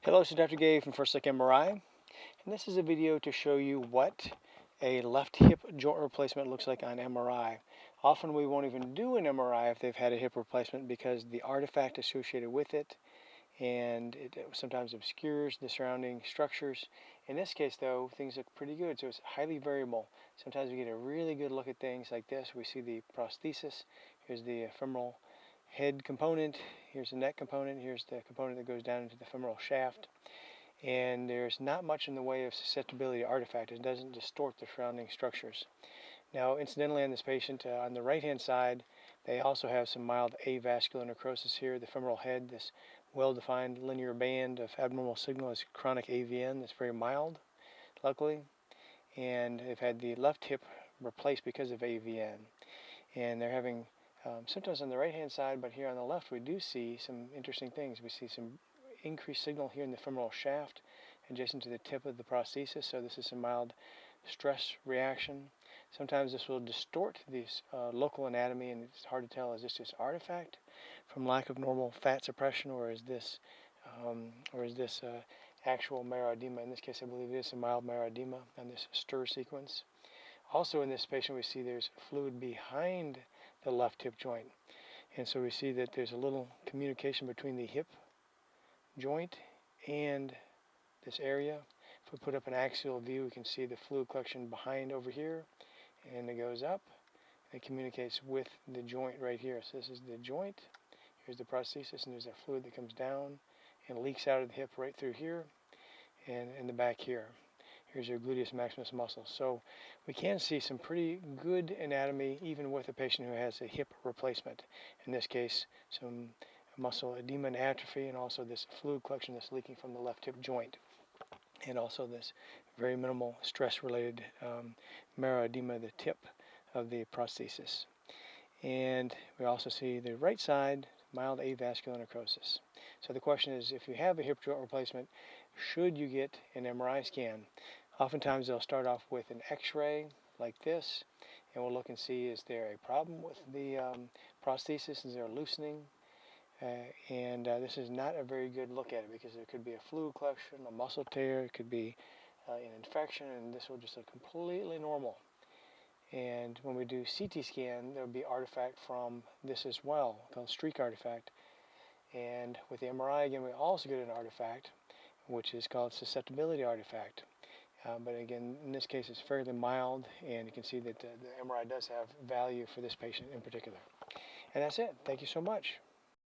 Hello, this is Dr. Gabe from First Look MRI, and this is a video to show you what a left hip joint replacement looks like on MRI. Often we won't even do an MRI if they've had a hip replacement because the artifact associated with it, and it sometimes obscures the surrounding structures. In this case though, things look pretty good, so it's highly variable. Sometimes we get a really good look at things like this. We see the prosthesis. Here's the femoral head component, here's the neck component, here's the component that goes down into the femoral shaft, and there's not much in the way of susceptibility artifact. It doesn't distort the surrounding structures. Now incidentally, on this patient, on the right hand side, they also have some mild avascular necrosis here. The femoral head, this well-defined linear band of abnormal signal, is chronic AVN that's very mild, luckily, and they've had the left hip replaced because of AVN, and they're having symptoms on the right hand side, but here on the left we do see some interesting things. We see some increased signal here in the femoral shaft adjacent to the tip of the prosthesis, so this is some mild stress reaction. Sometimes this will distort this local anatomy, and it's hard to tell, is this just artifact from lack of normal fat suppression, or is this actual marrow edema? In this case, I believe it is a mild marrow edema on this stir sequence. Also in this patient we see there's fluid behind the left hip joint, and so we see that there's a little communication between the hip joint and this area. If we put up an axial view, we can see the fluid collection behind over here, and it goes up and it communicates with the joint right here. So this is the joint, here's the prosthesis, and there's a fluid that comes down and leaks out of the hip right through here and in the back here. Here's your gluteus maximus muscle. So we can see some pretty good anatomy even with a patient who has a hip replacement. In this case, some muscle edema and atrophy, and also this fluid collection that's leaking from the left hip joint, and also this very minimal stress-related marrow edema at the tip of the prosthesis. And we also see the right side, mild avascular necrosis. So the question is, if you have a hip joint replacement, should you get an MRI scan? Oftentimes they'll start off with an x-ray like this, and we'll look and see, is there a problem with the prosthesis? Is there a loosening? This is not a very good look at it, because there could be a fluid collection, a muscle tear, it could be an infection, and this will just look completely normal. And when we do CT scan, there will be artifact from this as well, called streak artifact. And with the MRI, again, we also get an artifact, which is called susceptibility artifact. But again, in this case, it's fairly mild, and you can see that the MRI does have value for this patient in particular. And that's it. Thank you so much.